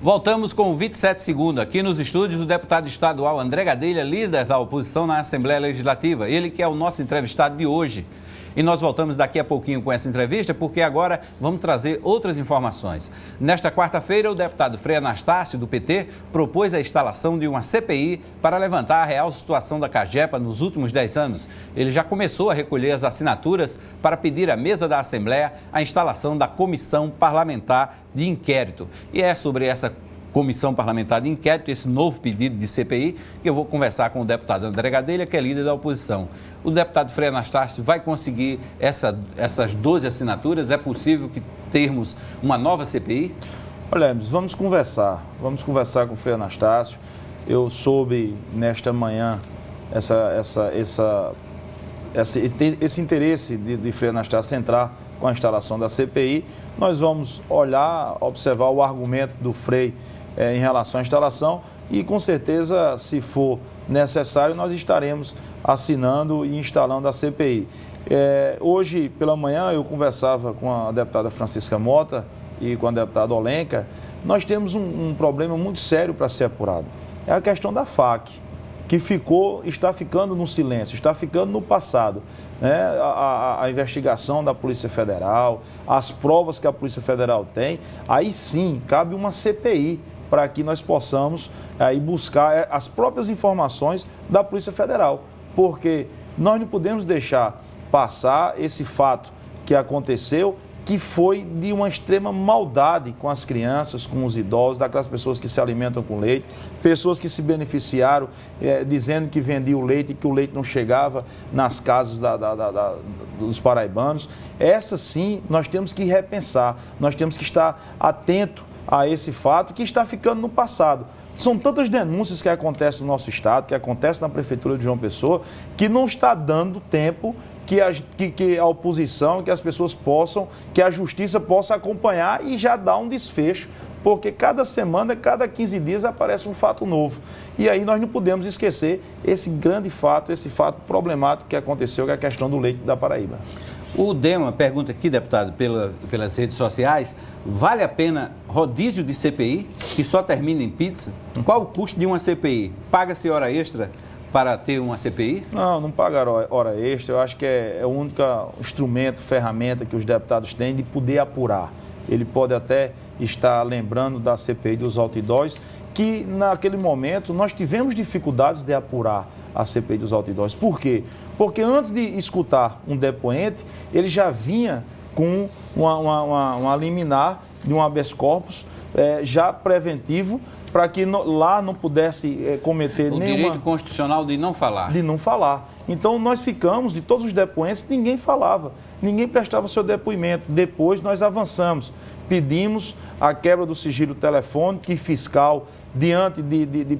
Voltamos com o 27 segundo. Aqui nos estúdios, o deputado estadual André Gadelha, líder da oposição na Assembleia Legislativa. Ele que é o nosso entrevistado de hoje. E nós voltamos daqui a pouquinho com essa entrevista, porque agora vamos trazer outras informações. Nesta quarta-feira, o deputado Frei Anastácio, do PT, propôs a instalação de uma CPI para levantar a real situação da CAGEPA nos últimos 10 anos. Ele já começou a recolher as assinaturas para pedir à mesa da Assembleia a instalação da Comissão Parlamentar de Inquérito. E é sobre essa Comissão Parlamentar de Inquérito, esse novo pedido de CPI, que eu vou conversar com o deputado André Gadelha, que é líder da oposição. O deputado Frei Anastácio vai conseguir essas 12 assinaturas? É possível que termos uma nova CPI? Olha, Hermes, vamos conversar com o Frei Anastácio. Eu soube nesta manhã esse interesse de Frei Anastácio entrar com a instalação da CPI. Nós vamos olhar, observar o argumento do Frei em relação à instalação e, com certeza, se for necessário, nós estaremos assinando e instalando a CPI. Hoje, pela manhã, eu conversava com a deputada Francisca Mota e com a deputada Olenka. Nós temos um problema muito sério para ser apurado. É a questão da FAC, que está ficando no silêncio, está ficando no passado. Né? A investigação da Polícia Federal, as provas que a Polícia Federal tem, aí sim cabe uma CPI para que nós possamos aí buscar as próprias informações da Polícia Federal, porque nós não podemos deixar passar esse fato que aconteceu, que foi de uma extrema maldade com as crianças, com os idosos, daquelas pessoas que se alimentam com leite, pessoas que se beneficiaram dizendo que vendiam o leite e que o leite não chegava nas casas dos paraibanos. Essa sim, nós temos que repensar, nós temos que estar atento a esse fato que está ficando no passado. São tantas denúncias que acontecem no nosso estado, que acontecem na Prefeitura de João Pessoa, que não está dando tempo que a oposição, que as pessoas possam, que a justiça possa acompanhar e já dar um desfecho, porque cada semana, cada 15 dias aparece um fato novo. E aí nós não podemos esquecer esse grande fato, esse fato problemático que aconteceu, que é a questão do leite da Paraíba. O Dema pergunta aqui, deputado, pelas redes sociais, vale a pena rodízio de CPI, que só termina em pizza? Qual o custo de uma CPI? Paga-se hora extra para ter uma CPI? Não paga hora extra. Eu acho que é o único instrumento, ferramenta que os deputados têm de poder apurar. Ele pode até estar lembrando da CPI dos outdoors, que naquele momento nós tivemos dificuldades de apurar a CPI dos outdoors. Por quê? Porque antes de escutar um depoente, ele já vinha com uma liminar de um habeas corpus já preventivo, para que lá não pudesse cometer nenhuma... O direito constitucional de não falar. De não falar. Então, nós ficamos, de todos os depoentes, ninguém falava, ninguém prestava seu depoimento. Depois, nós avançamos, pedimos a quebra do sigilo telefônico e fiscal diante de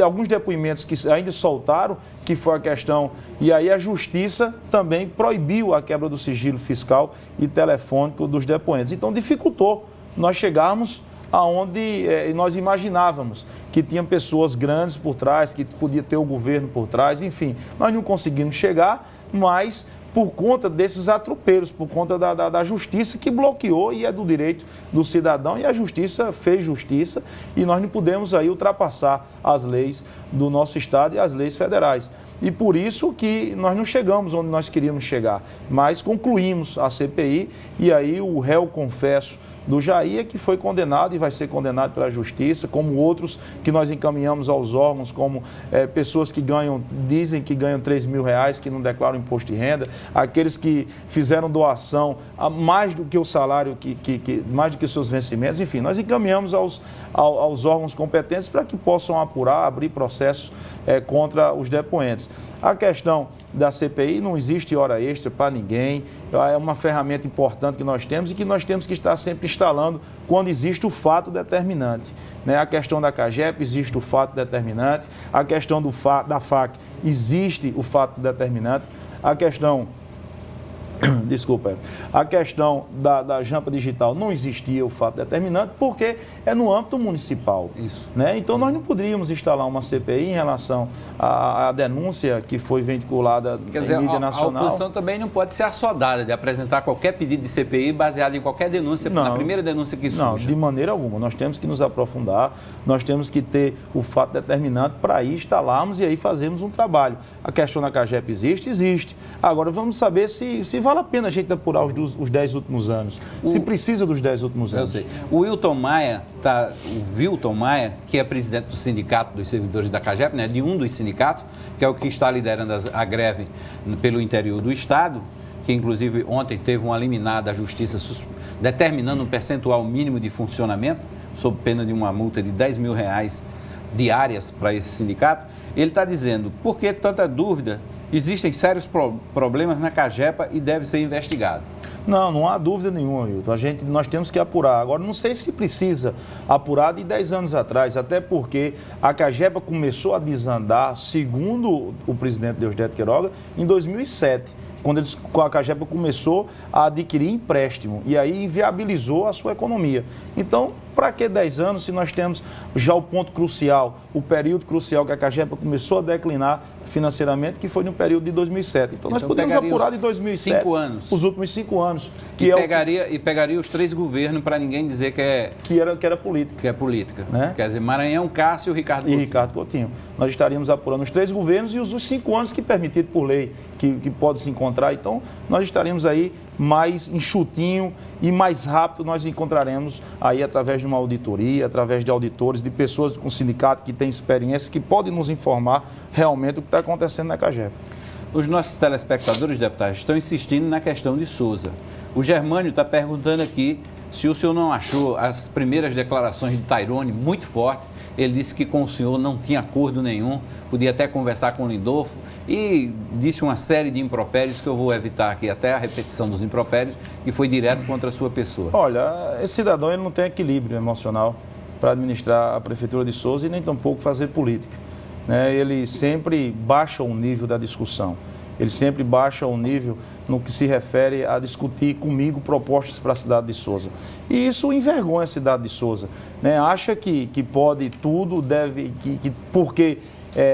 alguns depoimentos que ainda soltaram, que foi a questão... E aí a Justiça também proibiu a quebra do sigilo fiscal e telefônico dos depoentes. Então, dificultou nós chegarmos aonde nós imaginávamos que tinha pessoas grandes por trás, que podia ter o governo por trás, enfim. Nós não conseguimos chegar, mas por conta desses atropelos, por conta da justiça que bloqueou, e é do direito do cidadão, e a justiça fez justiça, e nós não podemos aí ultrapassar as leis do nosso estado e as leis federais. E por isso que nós não chegamos onde nós queríamos chegar, mas concluímos a CPI, e aí o réu confesso do Jair, que foi condenado e vai ser condenado pela Justiça, como outros que nós encaminhamos aos órgãos, como pessoas que dizem que ganham R$3.000, que não declaram imposto de renda, aqueles que fizeram doação a mais do que o salário, mais do que os seus vencimentos, enfim, nós encaminhamos aos órgãos competentes para que possam apurar, abrir processos contra os depoentes. A questão da CPI, não existe hora extra para ninguém, é uma ferramenta importante que nós temos e que nós temos que estar sempre instalando quando existe o fato determinante. Né? A questão da CAGEP, existe o fato determinante, a questão da FAC, existe o fato determinante, a questão Desculpa, a questão da jampa digital não existia o fato determinante porque é no âmbito municipal. Isso. Né? Então nós não poderíamos instalar uma CPI em relação à denúncia que foi vinculada em mídia nacional. A oposição também não pode ser assodada de apresentar qualquer pedido de CPI baseado em qualquer denúncia, na primeira denúncia que surge. Não, de maneira alguma. Nós temos que nos aprofundar, nós temos que ter o fato determinante para aí instalarmos e aí fazermos um trabalho. A questão da CAGEP existe. Agora vamos saber se vale a pena a gente apurar os 10 últimos anos, se precisa dos 10 últimos anos. Eu sei. O Wilton Maia, que é presidente do Sindicato dos Servidores da CAGEP, né, de um dos sindicatos, que é o que está liderando a greve pelo interior do Estado, que inclusive ontem teve uma liminar da Justiça determinando um percentual mínimo de funcionamento, sob pena de uma multa de R$10 mil diárias para esse sindicato. Ele está dizendo, por que tanta dúvida? Existem sérios problemas na CAGEPA e deve ser investigado. Não há dúvida nenhuma, Milton. Nós temos que apurar. Agora, não sei se precisa apurar de 10 anos atrás, até porque a CAGEPA começou a desandar, segundo o presidente Deusdedito Queiroga, em 2007. Quando a CAGEPA começou a adquirir empréstimo e aí inviabilizou a sua economia. Então, para que 10 anos se nós temos já o ponto crucial, o período crucial que a CAGEPA começou a declinar financeiramente, que foi no período de 2007. Então nós podemos apurar de 2007 os últimos 5 anos. E pegaria os 3 governos para ninguém dizer que era política. Que é política. Né? Quer dizer, Maranhão, Cássio e Ricardo Coutinho. E Ricardo Coutinho. Nós estaríamos apurando os 3 governos e os 5 anos que permitido por lei, que pode se encontrar. Então, nós estaríamos aí mais enxutinho e mais rápido nós encontraremos aí através de uma auditoria, através de auditores, de pessoas com sindicato que têm experiência, que podem nos informar realmente o que está acontecendo na CAGEP. Os nossos telespectadores, deputados, estão insistindo na questão de Souza. O Germânio está perguntando aqui se o senhor não achou as primeiras declarações de Tairone muito fortes. Ele disse que com o senhor não tinha acordo nenhum, podia até conversar com o Lindolfo e disse uma série de impropérios que eu vou evitar aqui, até a repetição dos impropérios, que foi direto contra a sua pessoa. Olha, esse cidadão ele não tem equilíbrio emocional para administrar a Prefeitura de Souza e nem tampouco fazer política. Né? Ele sempre baixa o nível da discussão, ele sempre baixa o nível no que se refere a discutir comigo propostas para a cidade de Souza. E isso envergonha a cidade de Souza. Né? Acha que pode tudo, porque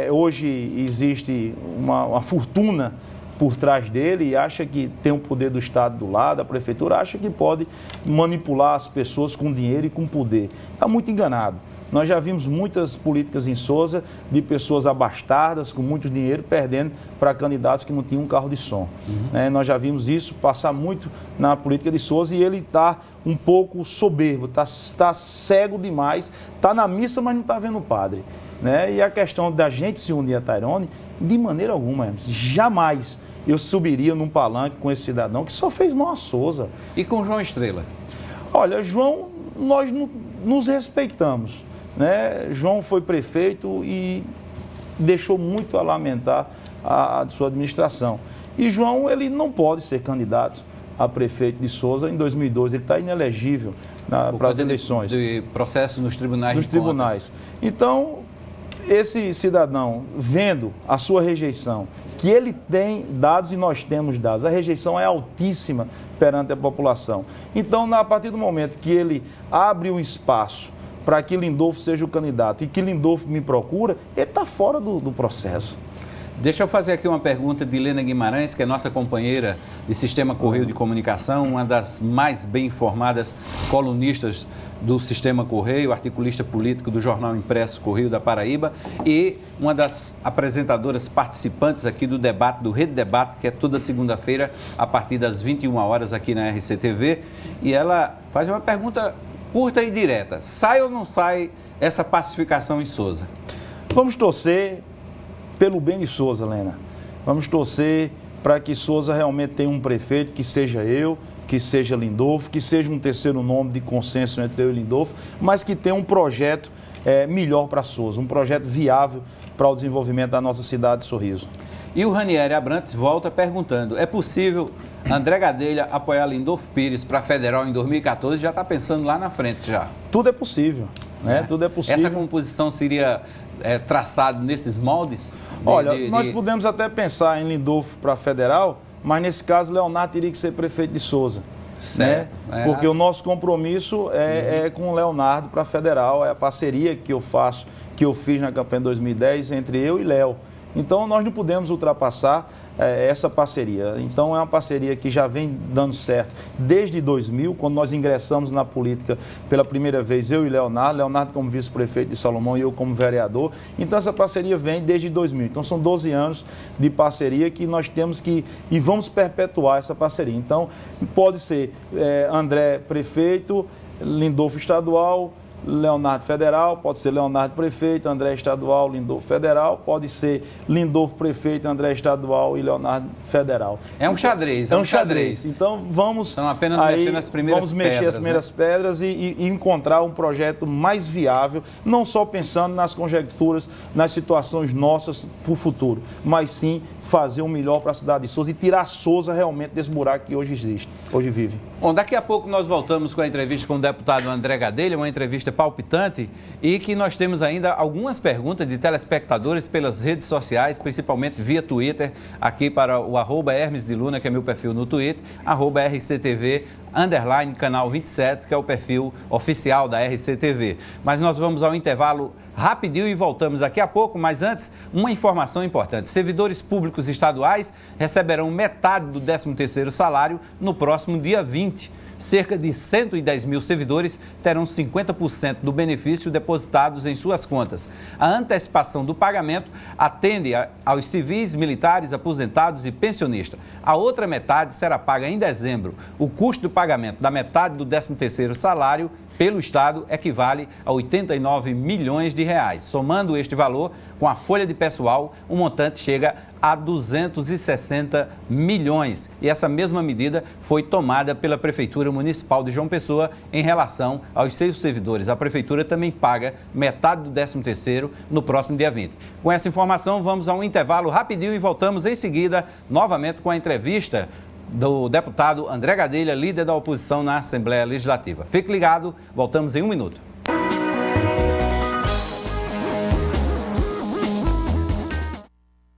hoje existe uma fortuna por trás dele e acha que tem o poder do Estado do lado, a Prefeitura acha que pode manipular as pessoas com dinheiro e com poder. Está muito enganado. Nós já vimos muitas políticas em Souza de pessoas abastardas, com muito dinheiro, perdendo para candidatos que não tinham um carro de som. Nós já vimos isso passar muito na política de Souza e ele está um pouco soberbo, está cego demais, está na missa, mas não está vendo o padre. E a questão da gente se unir a Tairone, de maneira alguma, jamais eu subiria num palanque com esse cidadão que só fez mal a Souza. E com João Estrela? Olha, João, nós nos respeitamos. João foi prefeito e deixou muito a lamentar a sua administração. E João, ele não pode ser candidato a prefeito de Souza. Em 2012, ele está inelegível para as eleições. De processo nos tribunais de contas. Então, esse cidadão, vendo a sua rejeição, que ele tem dados e nós temos dados, a rejeição é altíssima perante a população. Então, a partir do momento que ele abre um espaço para que Lindolfo seja o candidato e que Lindolfo me procura, ele está fora do processo. Deixa eu fazer aqui uma pergunta de Helena Guimarães, que é nossa companheira de Sistema Correio de Comunicação, uma das mais bem informadas colunistas do Sistema Correio, articulista político do jornal impresso Correio da Paraíba e uma das apresentadoras participantes aqui do debate, do Rede Debate, que é toda segunda-feira a partir das 21 horas aqui na RCTV. E ela faz uma pergunta curta e direta. Sai ou não sai essa pacificação em Souza? Vamos torcer pelo bem de Souza, Helena. Vamos torcer para que Souza realmente tenha um prefeito, que seja eu, que seja Lindolfo, que seja um terceiro nome de consenso entre eu e Lindolfo, mas que tenha um projeto melhor para Souza, um projeto viável para o desenvolvimento da nossa cidade de Sorriso. E o Ranieri Abrantes volta perguntando, é possível André Gadelha apoiar Lindolfo Pires para federal em 2014? Já está pensando lá na frente já. Tudo é possível, Tudo é possível. Essa composição seria traçada nesses moldes? Olha, nós podemos até pensar em Lindolfo para federal mas nesse caso Leonardo teria que ser prefeito de Souza. Né? Porque o nosso compromisso é com o Leonardo para federal, é a parceria que eu fiz na campanha de 2010 entre eu e Léo. Então nós não podemos ultrapassar essa parceria. Então é uma parceria que já vem dando certo desde 2000, quando nós ingressamos na política pela primeira vez, eu e Leonardo como vice-prefeito de Salomão e eu como vereador. Então essa parceria vem desde 2000. Então são 12 anos de parceria que nós temos e vamos perpetuar essa parceria. Então pode ser André prefeito, Lindolfo estadual, Leonardo federal, pode ser Leonardo prefeito, André estadual, Lindolfo federal, pode ser Lindolfo prefeito, André estadual e Leonardo federal. É um xadrez. É um xadrez. Então vamos apenas mexer nas primeiras pedras e encontrar um projeto mais viável, não só pensando nas conjecturas, nas situações nossas para o futuro, mas sim fazer o melhor para a cidade de Souza e tirar Souza realmente desse buraco que hoje existe, hoje vive. Bom, daqui a pouco nós voltamos com a entrevista com o deputado André Gadelha, uma entrevista palpitante e que nós temos ainda algumas perguntas de telespectadores pelas redes sociais, principalmente via Twitter, aqui para o @Hermes de Luna, que é meu perfil no Twitter, @RCTV, _canal 27, que é o perfil oficial da RCTV. Mas nós vamos ao intervalo rapidinho e voltamos daqui a pouco, mas antes, uma informação importante. Servidores públicos estaduais receberão metade do 13º salário no próximo dia 20. Cerca de 110 mil servidores terão 50% do benefício depositados em suas contas. A antecipação do pagamento atende aos civis, militares, aposentados e pensionistas. A outra metade será paga em dezembro. O custo do pagamento da metade do 13º salário pelo Estado equivale a 89 milhões de reais. Somando este valor com a folha de pessoal, o montante chega a 260 milhões. E essa mesma medida foi tomada pela Prefeitura Municipal de João Pessoa em relação aos seus servidores. A Prefeitura também paga metade do 13º no próximo dia 20. Com essa informação, vamos a um intervalo rapidinho e voltamos em seguida, novamente com a entrevista do deputado André Gadelha, líder da oposição na Assembleia Legislativa. Fique ligado, voltamos em um minuto.